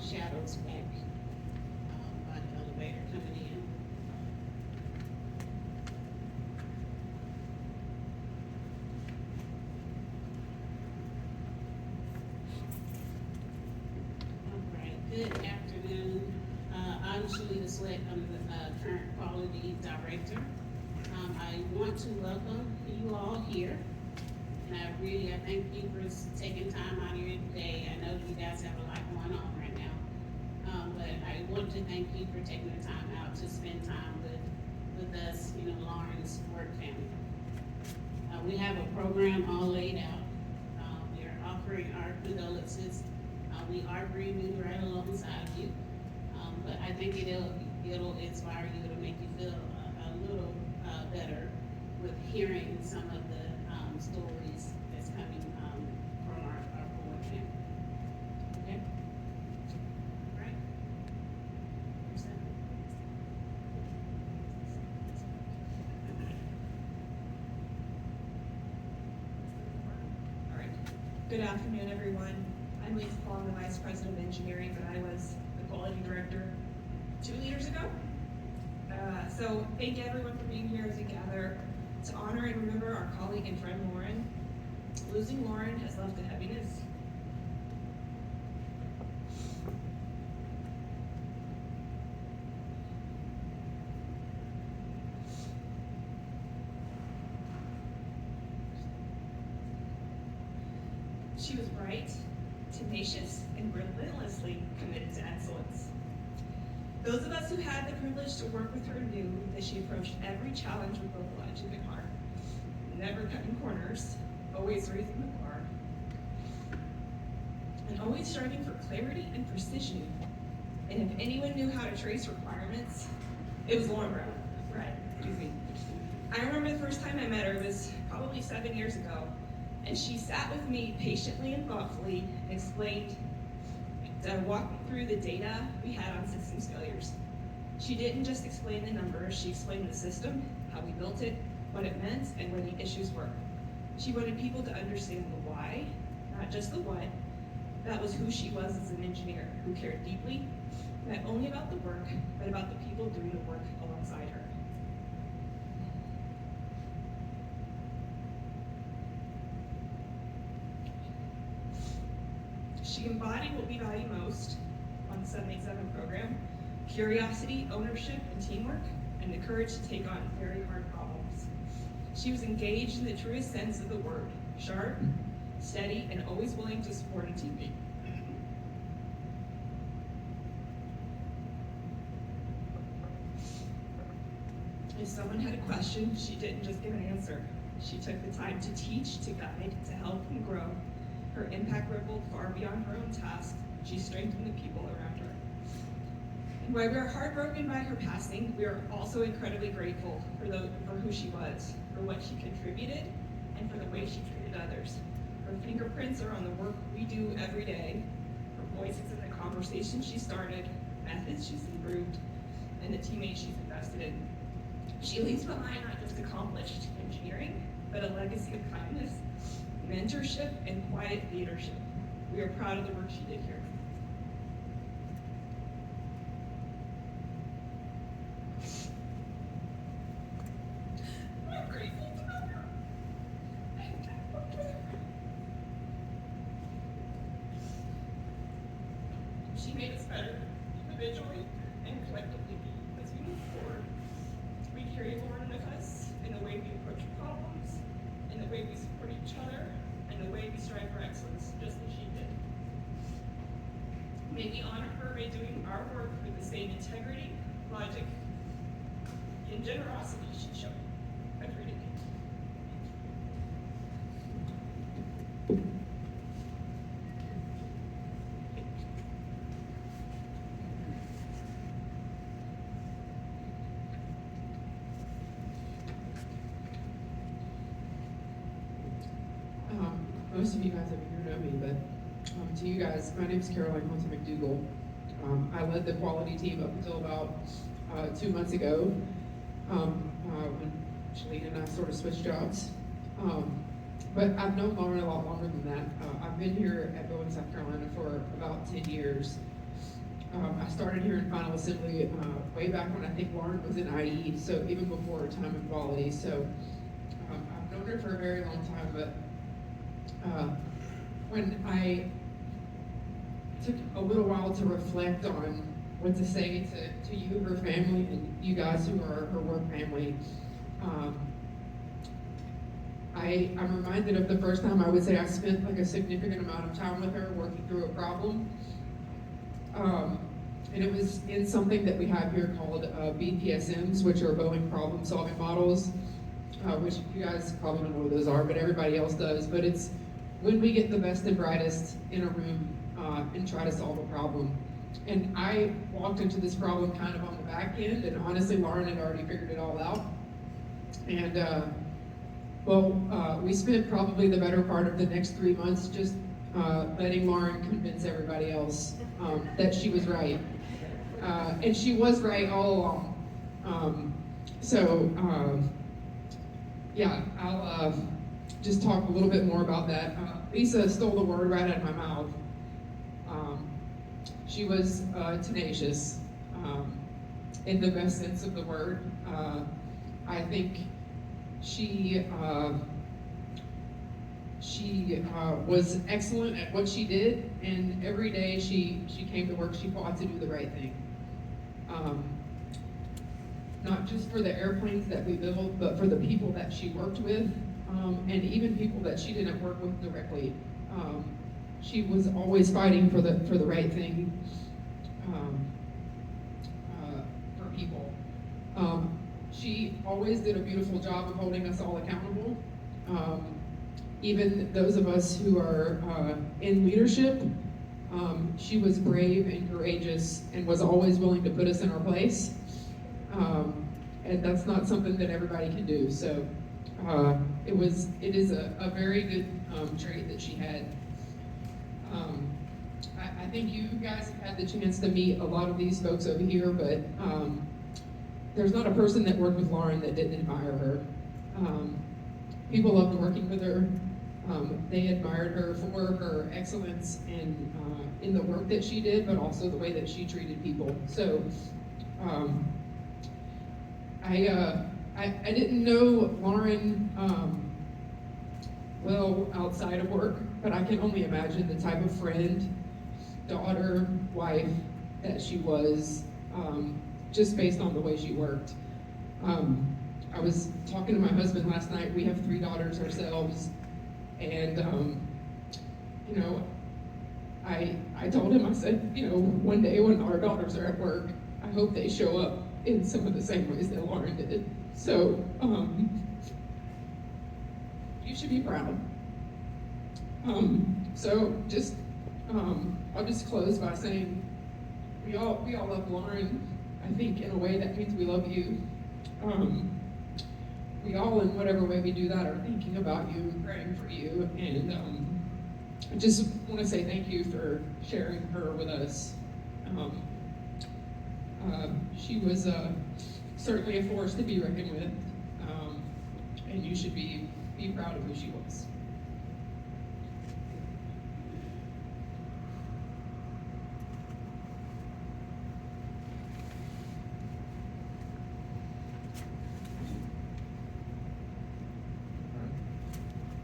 shadows back by the elevator coming in. All right, good afternoon. I'm Shalita Sweat. I'm the current quality director. I want to welcome you all here. And I thank you for taking time out of your day. I know you guys have a lot going on right now. But I want to thank you for taking the time out to spend time with us, Lauren's work family. We have a program all laid out. We are offering our condolences. We are grieving right alongside you. But I think it'll inspire you, it'll make you feel a little better with hearing some of the stories that's coming from our board family. Okay? All right? Here's that. All right. Good afternoon, everyone. I'm Lisa Paul, I'm the Vice President of Engineering, but I was the Quality Director 2 years ago. So thank everyone for being here as we gather to honor and remember our colleague and friend Lauren. Losing Lauren has left a heaviness. She was bright, tenacious, and relentlessly committed to excellence. Those of us who had the privilege to work with her knew that she approached every challenge with both logic and heart, never cutting corners, always raising the bar, and always striving for clarity and precision. And if anyone knew how to trace requirements, it was Lauren Brown. Right, excuse me. I remember the first time I met her, it was probably 7 years ago, and she sat with me patiently and thoughtfully and explained walk me through the data we had on systems failures. She didn't just explain the numbers, she explained the system, how we built it, what it meant, and where the issues were. She wanted people to understand the why, not just the what. That was who she was as an engineer, who cared deeply, not only about the work, but about the people doing the work alongside her. She embodied what we value most on the 787 program: curiosity, ownership, and teamwork, and the courage to take on very hard problems. She was engaged in the truest sense of the word, sharp, steady, and always willing to support a teammate. If someone had a question, she didn't just give an answer. She took the time to teach, to guide, to help them grow. Her impact rippled far beyond her own task. She strengthened the people around her. And while we are heartbroken by her passing, we are also incredibly grateful for who she was, for what she contributed, and for the way she treated others. Her fingerprints are on the work we do every day. Her voice is in the conversations she started, methods she's improved, and the teammates she's invested in. She leaves behind not just accomplished engineering, but a legacy of kindness, mentorship, and quiet leadership. We are proud of the work she did here. I'm grateful to know her. I worked with her. She made us better individually and collectively as we move forward. We carry Lauren with us in the way we approach problems, in the way we support each other, and the way we strive for excellence, just as she did. May we honor her by doing our work with the same integrity, logic, and generosity she showed every day. Most of you guys over here know me, but to you guys, my name is Caroline Hunter McDougall. I led the quality team up until about 2 months ago, when Shalita and I sort of switched jobs. But I've known Lauren a lot longer than that. I've been here at Boeing, South Carolina for about 10 years. I started here in Final Assembly way back when I think Lauren was in IE, so even before her time in quality. So I've known her for a very long time, but when I took a little while to reflect on what to say to you, her family, and you guys who are her work family, I'm reminded of the first time I would say I spent like a significant amount of time with her working through a problem. And it was in something that we have here called BPSMs, which are Boeing problem solving models, which you guys probably don't know what those are, but everybody else does. But it's when we get the best and brightest in a room and try to solve a problem. And I walked into this problem kind of on the back end, and honestly, Lauren had already figured it all out. And we spent probably the better part of the next 3 months just letting Lauren convince everybody else that she was right. And she was right all along. I'll just talk a little bit more about that. Lisa stole the word right out of my mouth. She was tenacious, in the best sense of the word. I think she was excellent at what she did, and every day she came to work, she fought to do the right thing. Not just for the airplanes that we built, but for the people that she worked with, and even people that she didn't work with directly. She was always fighting for the right thing for people. She always did a beautiful job of holding us all accountable. Even those of us who are in leadership, she was brave and courageous and was always willing to put us in our place. And that's not something that everybody can do. So it is a very good trait that she had. I think you guys have had the chance to meet a lot of these folks over here, but there's not a person that worked with Lauren that didn't admire her. People loved working with her. They admired her for her excellence in the work that she did, but also the way that she treated people. So I didn't know Lauren well outside of work, but I can only imagine the type of friend, daughter, wife that she was, just based on the way she worked. I was talking to my husband last night. We have 3 daughters ourselves, and I told him, I said, one day when our daughters are at work, I hope they show up in some of the same ways that Lauren did. So you should be proud. I'll just close by saying we all love Lauren. I think in a way that means we love you. We all, in whatever way we do that, are thinking about you and praying for you. And I just want to say thank you for sharing her with us. She was certainly a force to be reckoned with, and you should be proud of who she was.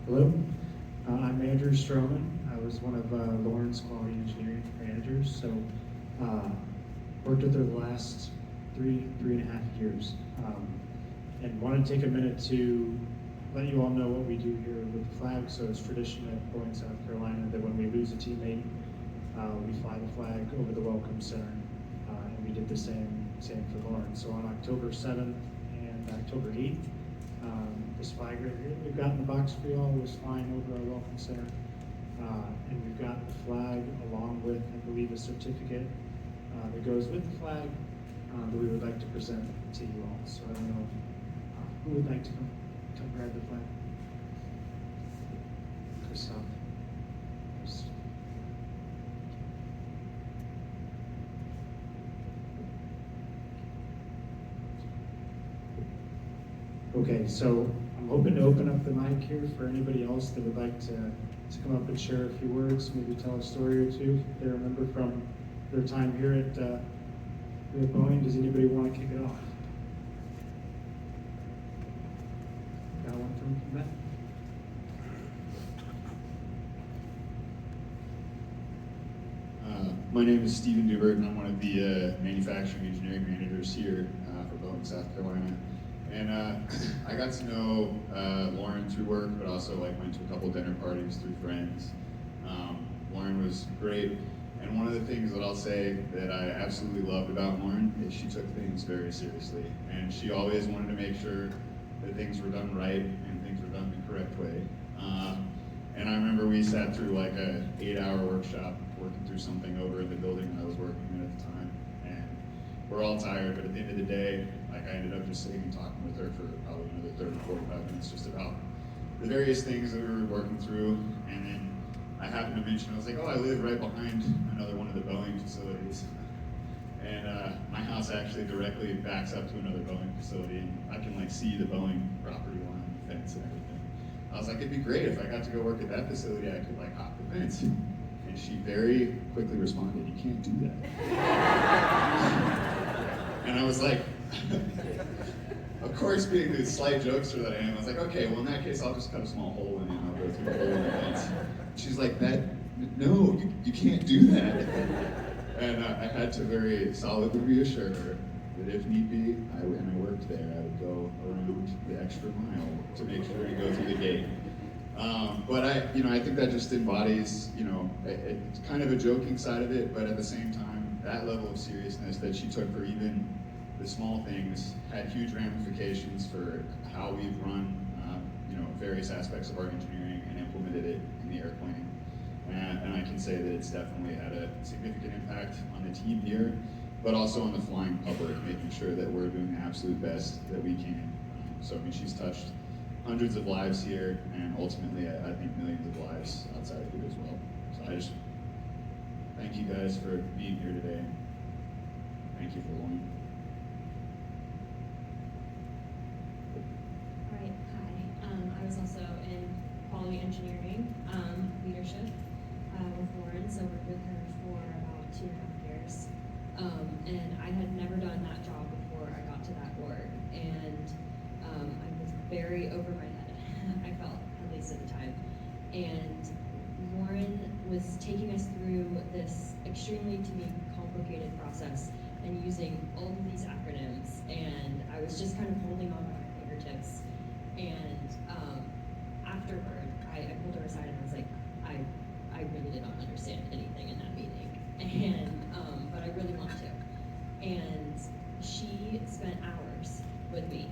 Hello, I'm Andrew Stroman. I was one of Lauren's quality engineering managers, so worked with her the last three and a half years. And want to take a minute to let you all know what we do here with the flag. So it's tradition at Boeing, South Carolina, that when we lose a teammate, we fly the flag over the Welcome Center. And we did the same for Lauren. So on October 7th and October 8th, this flag right here that we've got in the box for y'all was flying over our Welcome Center. And we've got the flag along with, I believe, a certificate that goes with the flag that we would like to present to you all. So I don't know who would like to come grab the flag. Christoph. Okay, so I'm hoping to open up the mic here for anybody else that would like to come up and share a few words, maybe tell a story or two if they remember from their time here at Boeing. Does anybody want to kick it off? Got one from Matt? My name is Stephen Dubert, and I'm one of the manufacturing engineering managers here for Boeing, South Carolina. And I got to know Lauren through work, but also like went to a couple dinner parties through friends. Lauren was great, and one of the things that I'll say that I absolutely loved about Lauren is she took things very seriously, and she always wanted to make sure that things were done right and things were done the correct way. And I remember we sat through like a 8-hour workshop working through something over in the building that I was working in at the time. And we're all tired, but at the end of the day, like I ended up just sitting and talking with her for probably another 30, 45 minutes just about the various things that we were working through. And then I happened to mention, I was like, oh, I live right behind another one of the Boeing facilities. And my house actually directly backs up to another Boeing facility, and I can like see the Boeing property line, fence and everything. I was like, it'd be great if I got to go work at that facility, I could like hop the fence. And she very quickly responded, you can't do that. And I was like, of course, being the slight jokester that I am, I was like, okay, well in that case, I'll just cut a small hole in it and I'll go through the hole in the fence. She's like, no, you can't do that. And I had to very solidly reassure her that if need be, and I worked there, I would go around the extra mile to make sure to go through the gate. But I think that just embodies, it's kind of a joking side of it, but at the same time, that level of seriousness that she took for even the small things had huge ramifications for how we've run, various aspects of our engineering and implemented it in the airplane. And I can say that it's definitely had a significant impact on the team here, but also on the flying public, making sure that we're doing the absolute best that we can. So, she's touched hundreds of lives here, and ultimately, I think millions of lives outside of here as well. So I just thank you guys for being here today. Thank you for Lauren. All right, hi. I was also in quality engineering leadership with Lauren, so worked with her for about 2.5 years. And I had never done that job before I got to that org, and I was very over my head, I felt, at least at the time. And Lauren was taking us through this extremely, to me, complicated process and using all of these acronyms, and I was just kind of holding on by my fingertips. And afterward, I pulled her aside and I was like, I really did not understand anything in that meeting, and but I really want to. And she spent hours with me,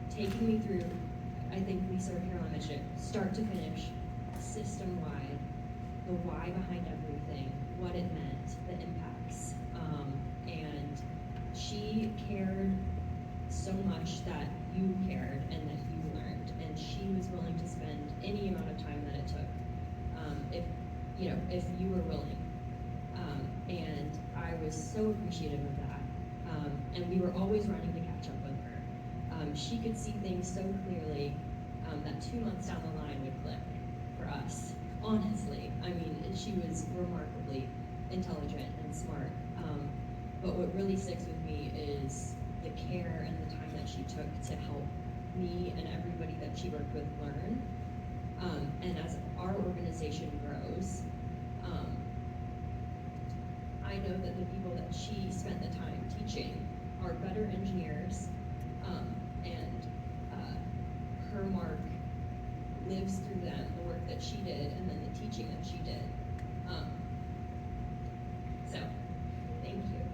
taking me through, I think we serve here on mission, start to finish, system-wide, the why behind everything, what it meant, the impacts. And she cared so much that you cared and that you learned, and she was willing to spend any amount of time that it took, if you were willing. And I was so appreciative of that. And we were always running to catch up with her. She could see things so clearly that 2 months down the line would click for us, honestly. She was remarkably intelligent and smart. But what really sticks with me is the care and the time that she took to help me and everybody that she worked with learn. And as our organization grows, I know that the people that she spent the time teaching are better engineers, and her mark lives through them, the work that she did, and then the teaching that she did. So, thank you.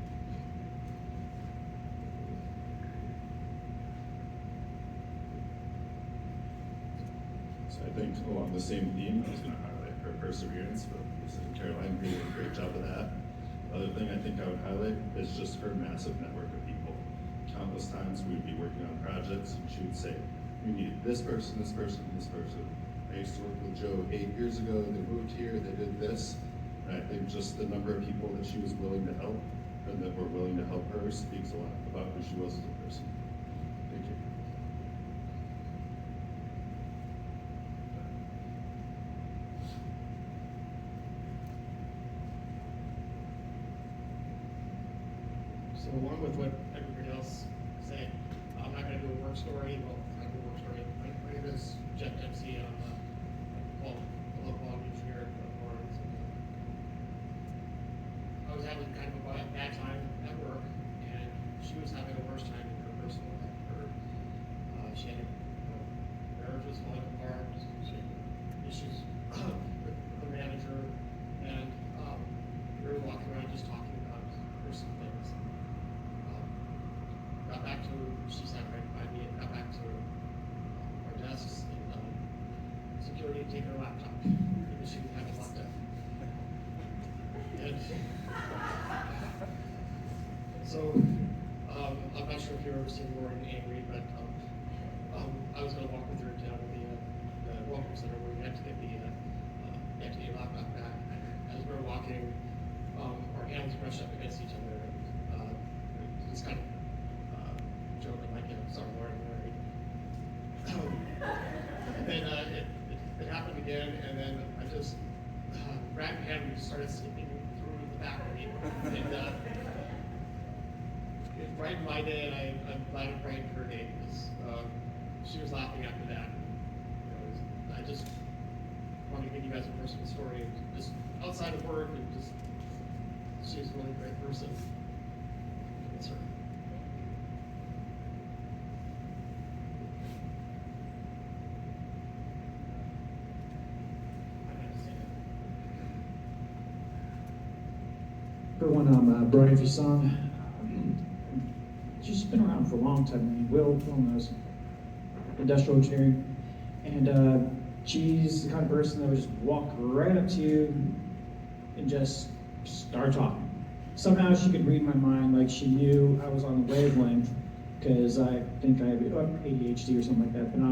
So I think along the same theme, I was going to highlight her perseverance, but Caroline did a great job of that. The other thing I think I would highlight is just her massive network of people. Countless times we would be working on projects, and she would say, we need this person, this person, this person. I used to work with Joe 8 years ago, they moved here, they did this. And I think just the number of people that she was willing to help and that were willing to help her speaks a lot about who she was as a person. Thank you. So along with what everybody else said, I'm not gonna do a work story, well, it's not a work story. My name is Jeff Dempsey, I'm a local engineer at Lawrence. I was having kind of a bad time at work, and she was having a worse time in her personal life. She had, marriage was falling apart, she had issues with her manager, and we were walking around just talking about personal things. Got back to, she sat right by me, and got back to our desks, and security had taken her laptop, because she didn't have it locked up. And so, I'm not sure if you've ever seen Lauren angry, but I was going to walk with her down to the welcome center where we had to get the laptop back. As we were walking, our hands brushed up against each other, and just kind of joking like, sorry, Lauren, and then it happened again, and then I just grabbed her hand and just started skipping through the back of me. And it brightened my day, and I'm glad it brightened her day, because she was laughing after that. I just want to give you guys a personal story, just outside of work, and just she's a really great person. That's her. I had to say that. Everyone, I'm Brian Fusson. She's been around for a long time. I mean, Will knows industrial engineering, and she's the kind of person that would just walk right up to you and just start talking. Somehow she could read my mind, like she knew I was on the wavelength, because I think I have ADHD or something like that. But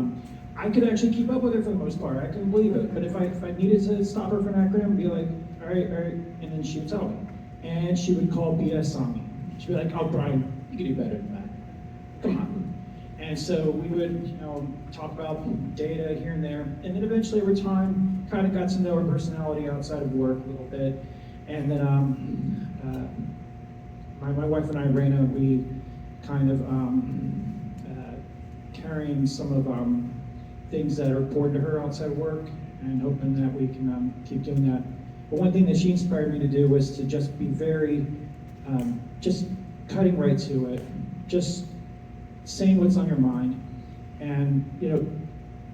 I could actually keep up with her for the most part. I couldn't believe it. But if I needed to stop her for an acronym, I'd be like, all right, and then she would tell me. And she would call BS on me. She'd be like, oh, Brian, you can do better than that. Come on. And so we would, talk about data here and there. And then eventually over time, kind of got to know her personality outside of work a little bit. And then my wife and I, Raina, we kind of carrying some of things that are important to her outside of work, and hoping that we can keep doing that. But one thing that she inspired me to do was to just be very, just cutting right to it, just saying what's on your mind. And,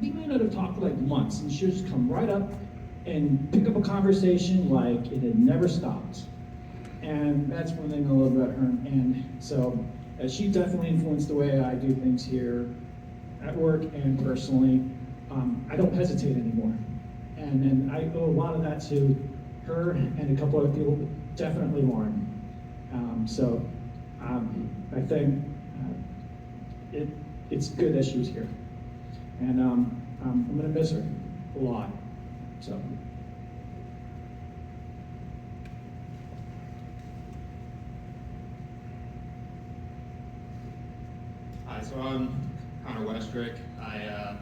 we might not have talked for like months, and she'll just come right up and pick up a conversation like it had never stopped. And that's one thing I love about her. And so she definitely influenced the way I do things here at work and personally. I don't hesitate anymore. And I owe a lot of that to her and a couple other people, definitely Lauren. I think it's good that she was here. And I'm gonna miss her a lot, so. Hi, so I'm Connor Westrick. I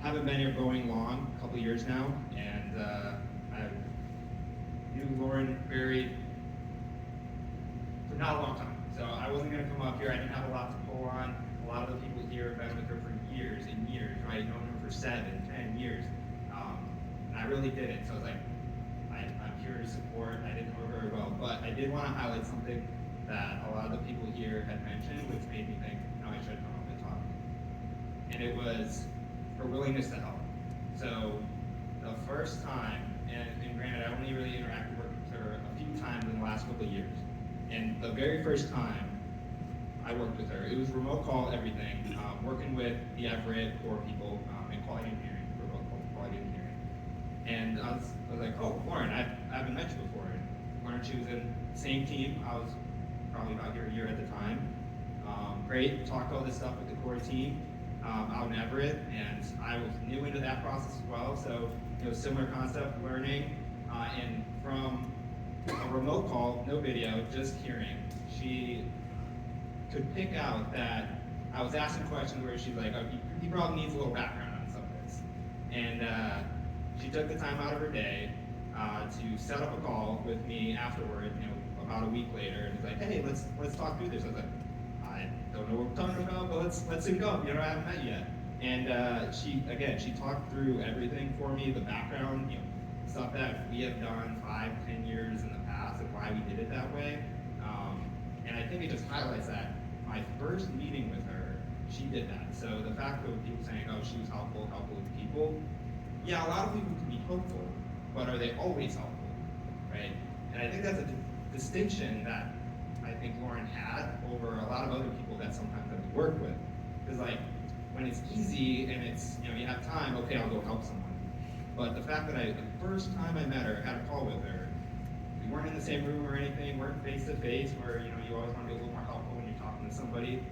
haven't been here Boeing long, a couple years now, and I knew Lauren for not a long time. So I wasn't gonna come up here, I didn't have a lot to pull on. A lot of the people here have been with her for years and years, right? Known her for 7, 10 years. And I really didn't, so I was like, I'm here to support. I didn't know her very well, but I did want to highlight something that a lot of the people here had mentioned, which made me think, I should come up and talk. And it was her willingness to help. So the first time, and granted, I only really interacted with her a few times in the last couple of years. And the very first time I worked with her, it was remote call, everything, working with the Everett core people in quality engineering, remote quality engineering. And I was like, oh, Lauren, I haven't met you before. And Lauren, she was in the same team. I was probably about here a year at the time. Great, talked all this stuff with the core team out in Everett, and I was new into that process as well. So, similar concept, learning, and from a remote call, no video, just hearing, she could pick out that I was asking questions where she's like, oh, he probably needs a little background on some of this. And she took the time out of her day to set up a call with me afterward, about a week later, and he's like, hey, let's talk through this. I was like, I don't know what we're talking about, but let's sync up. You know, I haven't met yet. And she talked through everything for me, the background, you know, stuff that we have done 5, 10 years in the past and why we did it that way. And I think it just highlights that my first meeting with her, she did that. So the fact that people saying, oh, she was helpful with people, yeah, a lot of people can be helpful, but are they always helpful, right? And I think that's a distinction that I think Lauren had over a lot of other people that sometimes that we work with. Because like, when it's easy and it's, you know, you have time, okay, I'll go help someone. But the fact that the first time I met her, I had a call with her, we weren't in the same room or anything, weren't face to face, where, you know, you always want to be a little more helpful when you're talking to somebody.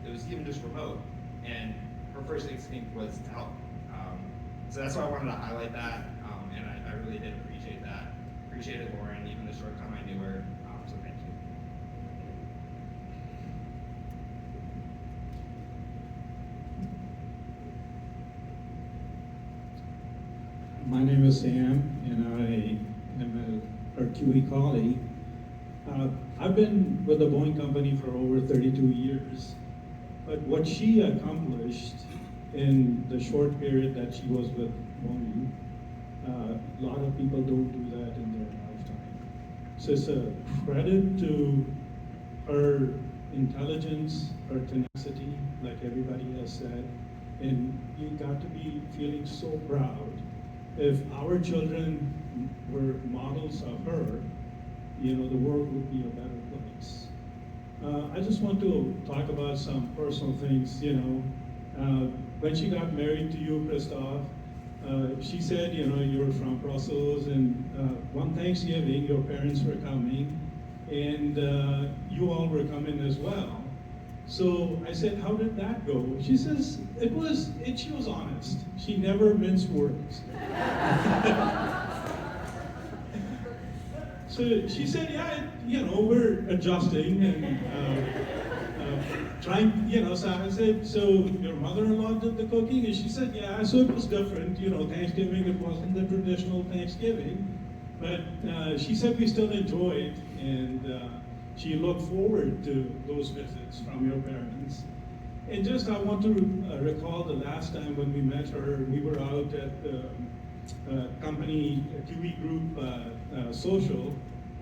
It was even just remote, and her first instinct was to help. So that's why I wanted to highlight that, and I really did appreciate that. Appreciated Lauren, even the short time I knew her, so thank you. My name is Sam, and I am her QE colleague. I've been with the Boeing company for over 32 years, but what she accomplished in the short period that she was with Boeing, a lot of people don't do that in their lifetime. So it's a credit to her intelligence, her tenacity, like everybody has said, and you got to be feeling so proud. If our children were models of her, you know, the world would be a better place. I just want to talk about some personal things, you know. When she got married to you, Christoph, she said, you know, you're from Brussels, and one Thanksgiving, your parents were coming, and you all were coming as well. So I said, how did that go? She says, she was honest. She never minced words. So she said, yeah, you know, we're adjusting and trying, you know, so I said, so your mother-in-law did the cooking? And she said, yeah, so it was different, you know, Thanksgiving, it wasn't the traditional Thanksgiving, but she said we still enjoyed, and she looked forward to those visits from your parents. And just, I want to recall the last time when we met her, we were out at the company QE group social,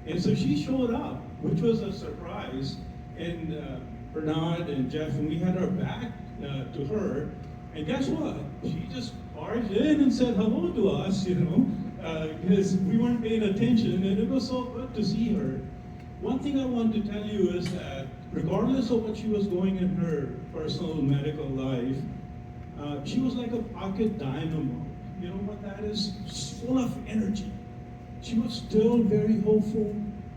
and so she showed up, which was a surprise. And Bernard and Jeff, and we had our back to her, and guess what? She just barged in and said hello to us, you know, because we weren't paying attention, and it was so good to see her. One thing I want to tell you is that regardless of what she was going in her personal medical life, she was like a pocket dynamo. You know what that is? Full of energy. She was still very hopeful,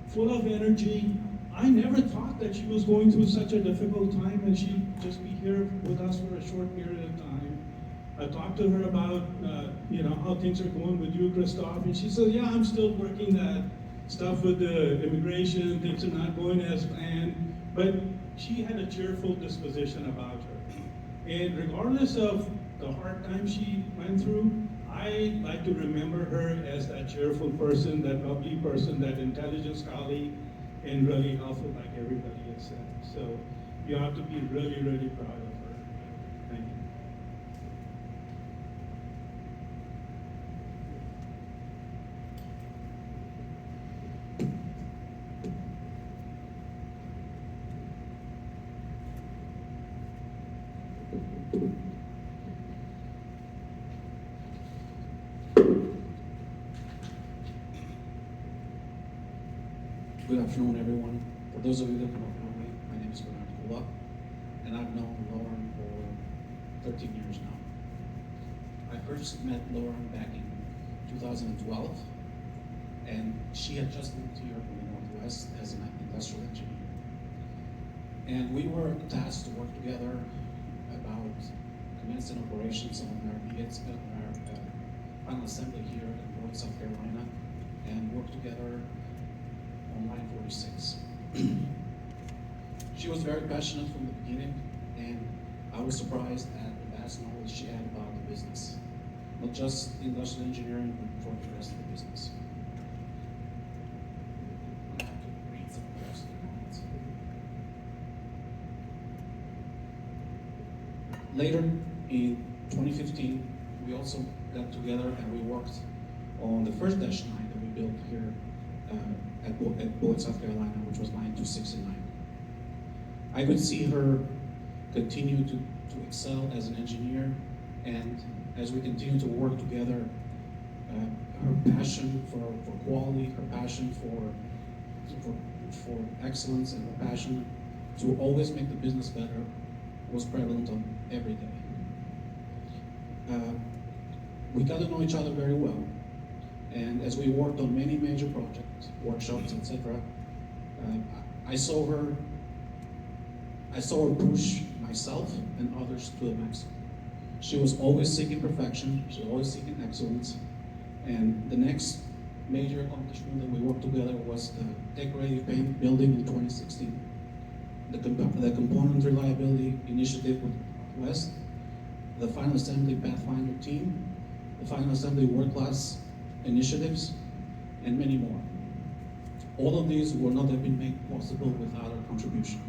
full of energy. I never thought that she was going through such a difficult time and she'd just be here with us for a short period of time. I talked to her about, you know, how things are going with you, Christoph, and she said, yeah, I'm still working that stuff with the immigration, things are not going as planned, but she had a cheerful disposition about her. And regardless of the hard time she went through, I like to remember her as that cheerful person, that bubbly person, that intelligence colleague, and really helpful, like everybody has said. So you have to be really, really proud of her. Thank you. Good afternoon, everyone. For those of you that don't know me, my name is Bernard Kula, and I've known Lauren for 13 years now. I first met Lauren back in 2012, and she had just moved here from the Northwest as an industrial engineer. And we were tasked to work together about commencing operations on our final assembly here in Boeing, South Carolina, and work together on line 46. She was very passionate from the beginning, and I was surprised at the vast knowledge she had about the business. Not just industrial engineering, but for the rest of the business. I have to read some Later, in 2015, we also got together and we worked on the first Dash 9 that we built here at Boeing, South Carolina, which was 9269. I could see her continue to excel as an engineer, and as we continue to work together, her passion for quality, her passion for excellence, and her passion to always make the business better was prevalent on every day. We got to know each other very well, and as we worked on many major projects, workshops, etc., I saw her push myself and others to the max. She was always seeking perfection, she was always seeking excellence, and the next major accomplishment that we worked together was the tech-ready paint building in 2016, the component reliability initiative with West, the final assembly Pathfinder team, the final assembly world-class initiatives, and many more. All of these would not have been made possible without her contribution.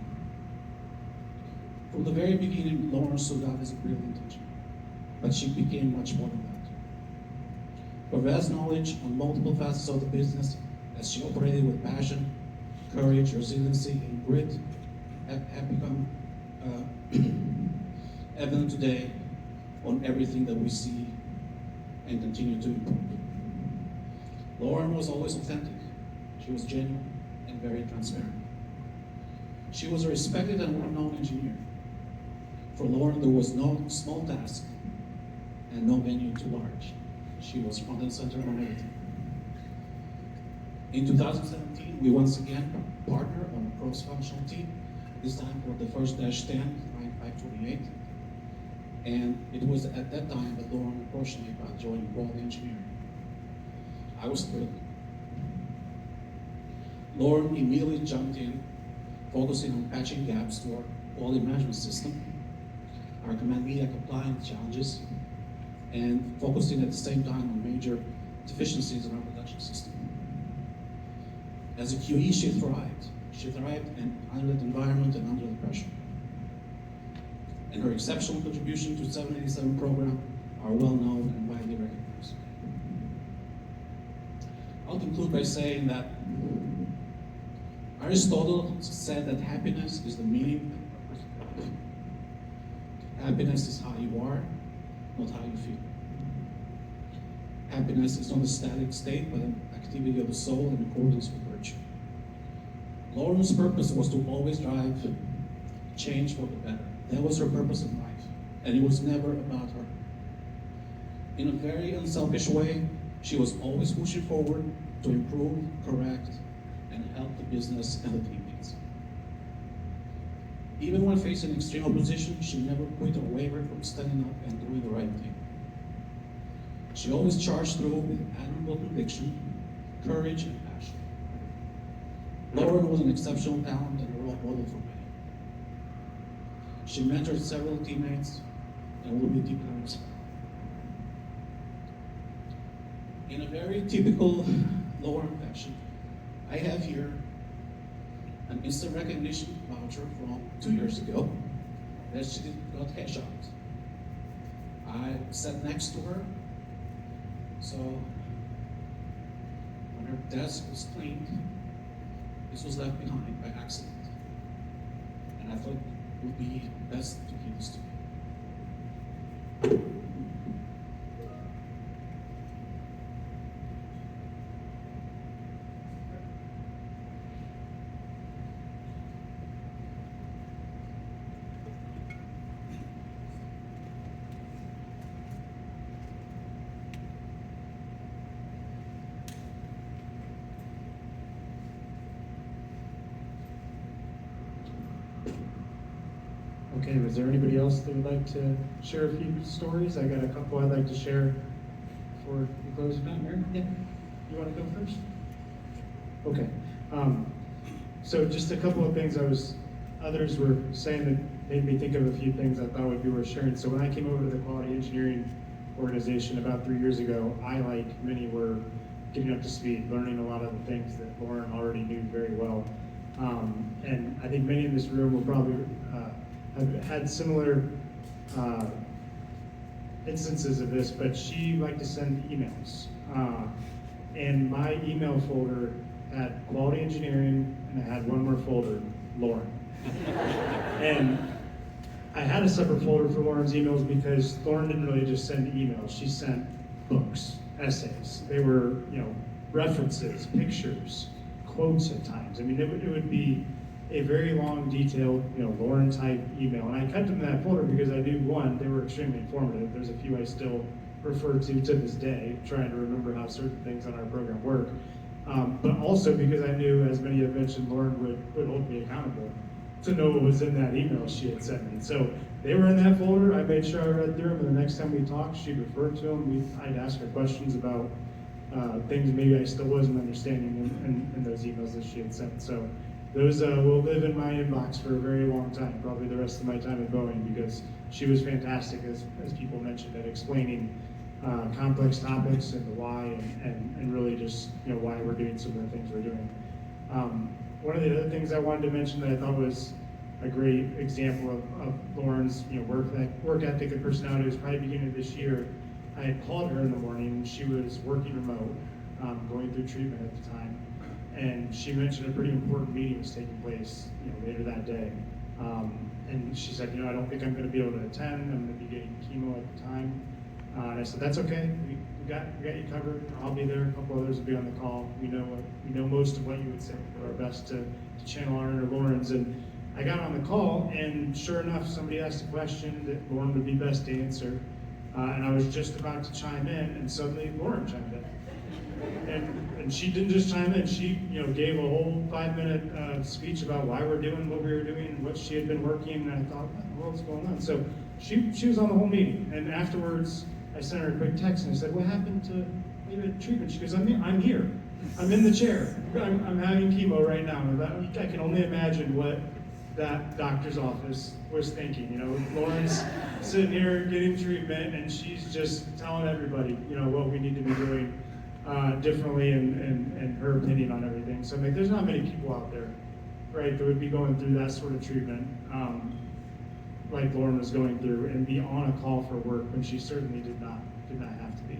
From the very beginning, Lauren stood out as a brilliant engineer, but she became much more than that. Her vast knowledge on multiple facets of the business, as she operated with passion, courage, resiliency, and grit, have become evident today on everything that we see and continue to improve. Lauren was always authentic. She was genuine and very transparent. She was a respected and well-known engineer. For Lauren, there was no small task and no venue too large. She was front and center on everything. In 2017, we once again partnered on a cross-functional team, this time for the first Dash 10, 9528. And it was at that time that Lauren approached me about joining quality engineering. I was thrilled. Lauren immediately jumped in, focusing on patching gaps to our quality management system, our command media compliance challenges, and focusing at the same time on major deficiencies in our production system. As a QE, she thrived. She thrived under that environment and under the pressure. And her exceptional contribution to the 787 program are well known and widely recognized. I'll conclude by saying that Aristotle said that happiness is the meaning and purpose of life. Happiness is how you are, not how you feel. Happiness is not a static state, but an activity of the soul in accordance with virtue. Lauren's purpose was to always drive change for the better. That was her purpose in life, and it was never about her. In a very unselfish way, she was always pushing forward to improve, correct, and help the business and the teammates. Even when facing extreme opposition, she never quit or wavered from standing up and doing the right thing. She always charged through with admirable conviction, courage, and passion. Lauren was an exceptional talent and a role model for many. She mentored several teammates and will be deeply inspired. In a very typical Lauren fashion, I have here an instant recognition voucher from 2 years ago that she got cash out. I sat next to her, so when her desk was cleaned, this was left behind by accident. And I thought it would be best to give this to you. Okay, was there anybody else that would like to share a few stories? I got a couple I'd like to share before we close. Yeah. You want to go first? Okay. So just a couple of things others were saying that made me think of a few things I thought would be worth sharing. So when I came over to the quality engineering organization about 3 years ago, I, like many, were getting up to speed, learning a lot of the things that Lauren already knew very well. And I think many in this room will probably have had similar instances of this, but she liked to send emails. And my email folder had quality engineering, and it had one more folder, Lauren. And I had a separate folder for Lauren's emails because Lauren didn't really just send emails, she sent books, essays. They were, references, pictures, quotes at times. I mean, it would be a very long, detailed, Lauren type email. And I kept them in that folder because I knew, one, they were extremely informative. There's a few I still refer to this day, trying to remember how certain things on our program work. But also because I knew, as many have mentioned, Lauren would hold me accountable to know what was in that email she had sent me. So they were in that folder. I made sure I read through them, and the next time we talked, she'd refer to them. I'd ask her questions about things maybe I still wasn't understanding in those emails that she had sent. So those will live in my inbox for a very long time, probably the rest of my time at Boeing, because she was fantastic, as people mentioned, at explaining complex topics and the why, and really just why we're doing some of the things we're doing. One of the other things I wanted to mention that I thought was a great example of Lauren's work ethic and personality was probably beginning of this year. I had called her in the morning, and she was working remote, going through treatment at the time, and she mentioned a pretty important meeting was taking place later that day. And she said, I don't think I'm going to be able to attend. I'm going to be getting chemo at the time. And I said, that's okay. We got you covered. I'll be there. A couple others will be on the call. We know most of what you would say. We'll do our best to channel our inner Laurens. And I got on the call, and sure enough, somebody asked a question that Lauren would be best to answer. And I was just about to chime in, and suddenly Lauren chimed in. And she didn't just chime in. She gave a whole 5-minute speech about why we're doing what we were doing and what she had been working. And I thought, what in the world's going on? So she was on the whole meeting. And afterwards, I sent her a quick text, and I said, what happened to treatment? She goes, I'm here. I'm in the chair. I'm having chemo right now. And I can only imagine what that doctor's office was thinking. Lauren's sitting here getting treatment, and she's just telling everybody, what we need to be doing differently and her opinion on everything. So there's not many people out there, right, that would be going through that sort of treatment like Lauren was going through, and be on a call for work when she certainly did not have to be.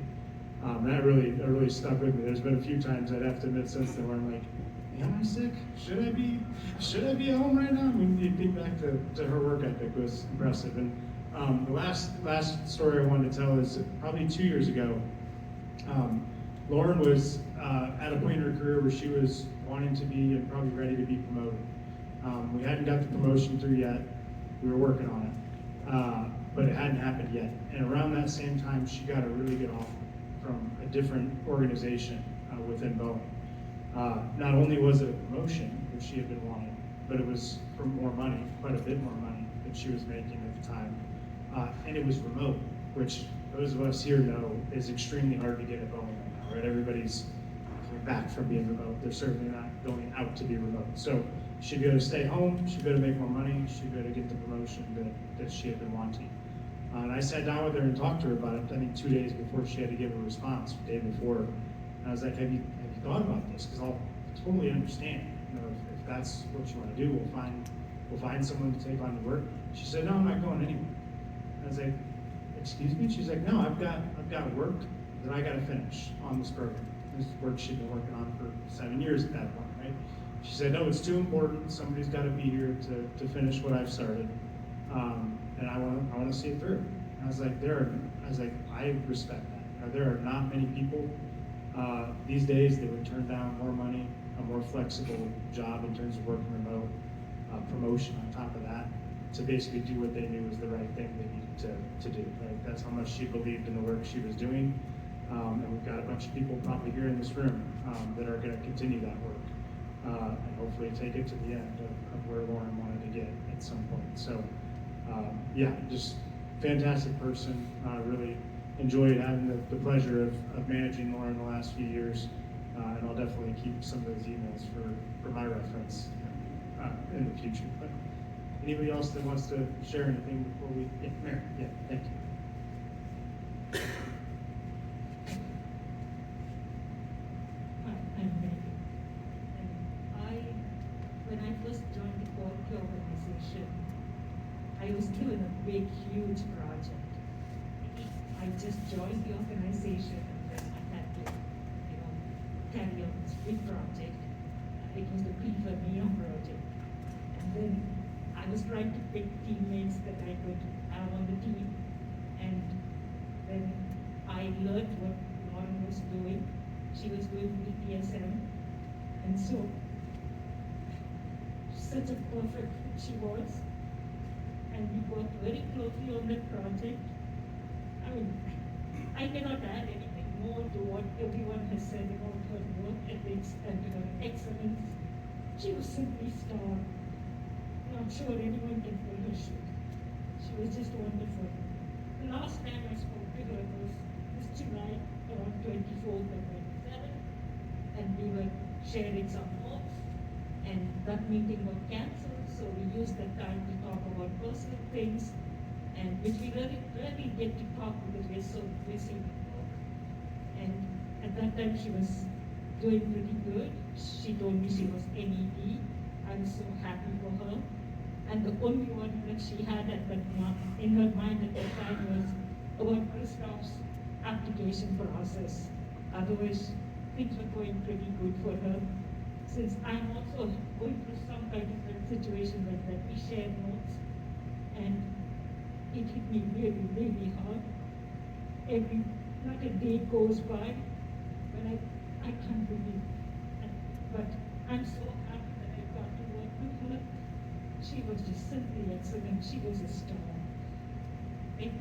That really stuck with me. There's been a few times I'd have to admit since then where I'm like, am I sick? Should I be at home right now? I mean, you think back to her work ethic was impressive. And the last story I wanted to tell is probably 2 years ago. Lauren was at a point in her career where she was wanting to be and probably ready to be promoted. We hadn't got the promotion through yet. We were working on it, but it hadn't happened yet. And around that same time, she got a really good offer from a different organization within Boeing. Not only was it a promotion, which she had been wanting, but it was for more money, quite a bit more money than she was making at the time. And it was remote, which those of us here know is extremely hard to get at Boeing right now, right? Everybody's coming back from being remote. They're certainly not going out to be remote. So she'd be able to stay home, she'd be able to make more money, she'd be able to get the promotion that she had been wanting. And I sat down with her and talked to her about it, I think 2 days before she had to give a response, the day before. And I was like, have you thought about this? Because I'll totally understand. If that's what you want to do, we'll find someone to take on the work. She said, no, I'm not going anywhere. I was like, excuse me? She's like, no, I've got work that I got to finish on this program. This is work she'd been working on for 7 years at that point, right? She said, no, it's too important. Somebody's got to be here to finish what I've started, and I want to see it through. And I was like, I respect that. There are not many people these days that would turn down more money, a more flexible job in terms of working remote, promotion on top of that, to basically do what they knew was the right thing they needed to do. Right? That's how much she believed in the work she was doing. And we've got a bunch of people probably here in this room that are going to continue that work and hopefully take it to the end of where Lauren wanted to get at some point. So yeah, just fantastic person. Really enjoyed having the pleasure of managing Lauren the last few years. And I'll definitely keep some of those emails for my reference in the future. But anybody else that wants to share anything before we, yeah, Mary, yeah, thank you. Hi, I'm Mary. And when I first joined the quality organization, I was doing a big, huge project. I just joined the organization and then I had to, carry on this big project. It was the P4 project. And then I was trying to pick teammates that I could have on the team. And then I learned what Lauren was doing. She was doing BPSM. And so, such a perfect fit she was. And we worked very closely on that project. I mean, I cannot add anything more to what everyone has said about her work ethics and her excellence. She was simply star. Not sure anyone can fill her shoes. She was just wonderful. The last time I spoke to her was this July, around 24th and 27th, and we were sharing some notes, and that meeting was cancelled, so we used that time to talk about personal things, and which we rarely get to talk because we're so busy with work. And at that time she was doing pretty good. She told me she was NED. I was so happy for her. And the only one that she had at that in her mind at that time was about Christoph's application process. Otherwise, things were going pretty good for her. Since I'm also going through some kind of a situation like that, we share notes, and it hit me really, really hard. Not a day goes by when I can't believe it. But I'm so happy that I got to work with her. She was just simply excellent. She was a star. Thank you.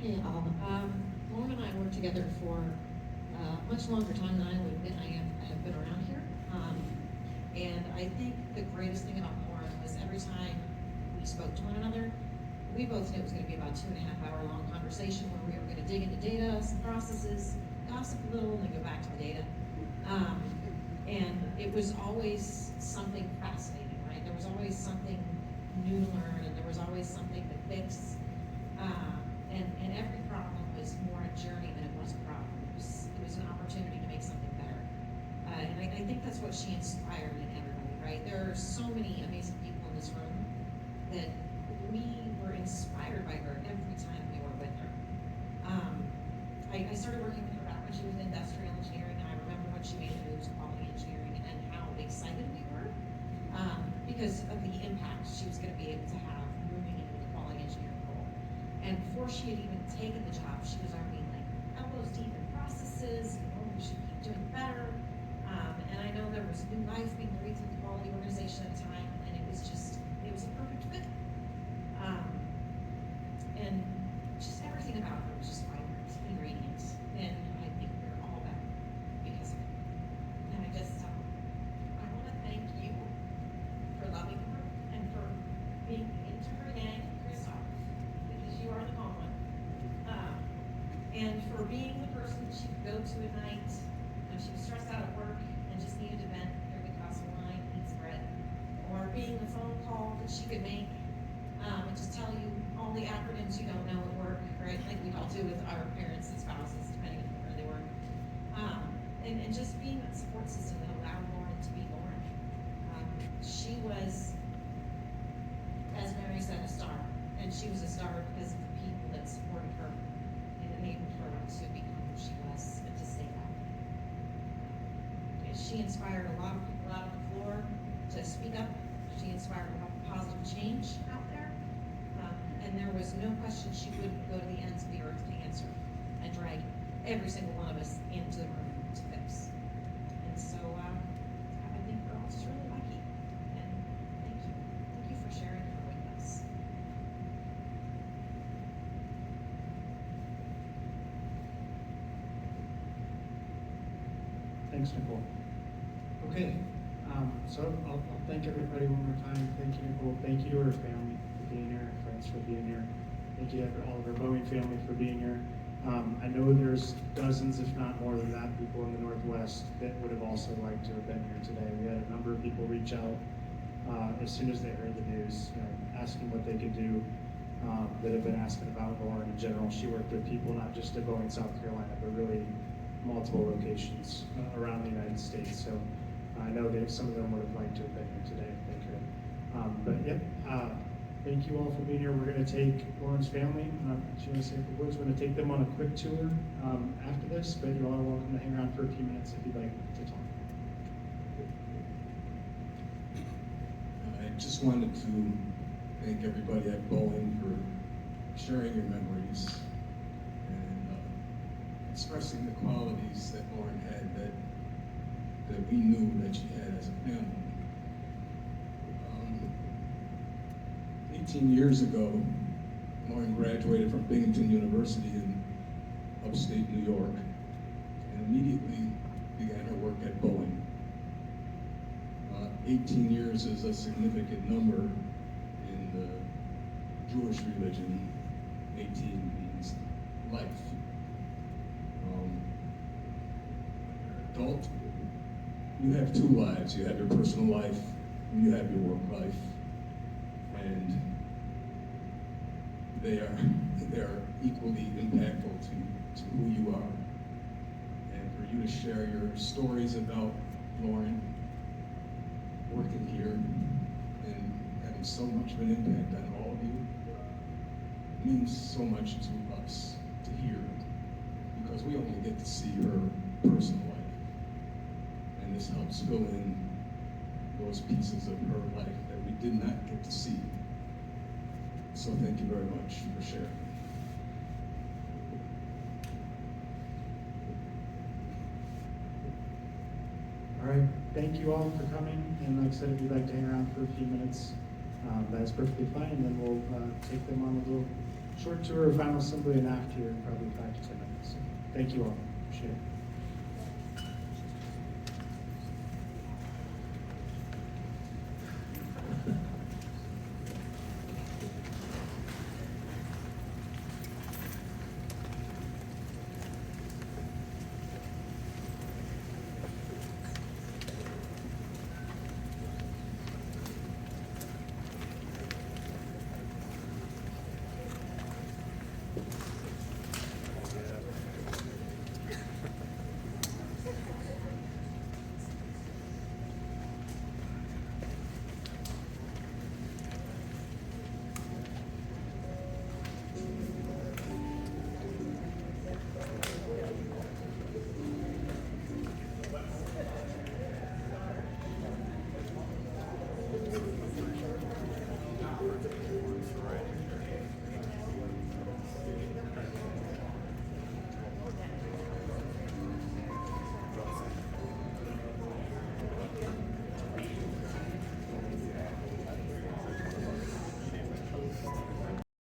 Hey, all. Lauren and I worked together for a much longer time than I have been around here. And I think the greatest thing about Lauren was every time we spoke to one another, we both knew it was going to be about 2.5 hour long conversation where we were going to dig into data, some processes, gossip a little, and then go back to the data. And it was always something fascinating, right? There was always something new to learn, and there was always something to fix. And every problem was more a journey than it was a problem. It was an opportunity to make something better. And I think that's what she inspired in everybody, right? There are so many amazing people in this room that we were inspired by her every time we were with her. I started working with her back when she was in industrial engineering, and I remember when she made the move to quality engineering and how excited we were because of the impact she was going to be able to have moving into the quality engineering role. And before she had even taken the job, she was already like elbows deep in processes, we should be doing better. And I know there was new life being breathed in the quality organization at the time, and it was a perfect fit. And just everything about her was just vibrant and radiant, and I think we're all better because of it. And I want to thank you for loving her and for being into her gang, Christoph, because you are the calm one, and for being the person that she could go to at night when she was stressed out at work and just needed to vent, drink a glass of wine, eat some bread, or being the phone call that she could make and just tell you all the acronyms you don't know at work, right? Like we all do with our parents and spouses, depending on where they work. And just being that support system that allowed Lauren to be Lauren. She was, as Mary said, a star. And she was a star because of the people that supported her and enabled her to become who she was and to stay that way. She inspired a lot of people out on the floor to speak up. She inspired a lot of positive change out there. And there was no question she wouldn't go to the ends of the earth to answer and drag every single one of us into the room to fix. And so I think we're all just really lucky. And thank you. Thank you for sharing her with us. Thanks, Nicole. Okay, so I'll thank everybody one more time. Thank you, Nicole. Thank you to her family for being here, her friends for being here. Thank you to all of our Boeing family for being here. I know there's dozens, if not more than that, people in the Northwest that would have also liked to have been here today. We had a number of people reach out as soon as they heard the news, asking what they could do. that have been asking about Lauren in general. She worked with people not just at Boeing, South Carolina, but really multiple locations around the United States. So I know that some of them would have liked to have been here today if they could. But yep, thank you all for being here. We're going to take Lauren's family. She wants to say a few words. We're going to take them on a quick tour after this, but you all are welcome to hang around for a few minutes if you'd like to talk. I just wanted to thank everybody at Boeing for sharing your memories and expressing the qualities that Lauren had that we knew that she had as a family. 18 years ago, Lauren graduated from Binghamton University in upstate New York and immediately began her work at Boeing. 18 years is a significant number in the Jewish religion. 18 means life. Adult, you have two lives. You have your personal life, and you have your work life. And they are equally impactful to who you are. And for you to share your stories about Lauren working here and having so much of an impact on all of you means so much to us to hear, because we only get to see her personal life. And this helps fill in those pieces of her life that we did not get to see. So thank you very much for sharing. All right, thank you all for coming. And like I said, if you'd like to hang around for a few minutes, that's perfectly fine. And then we'll take them on a little short tour of final assembly and after probably 5 to 10 minutes. So, thank you all. Appreciate it.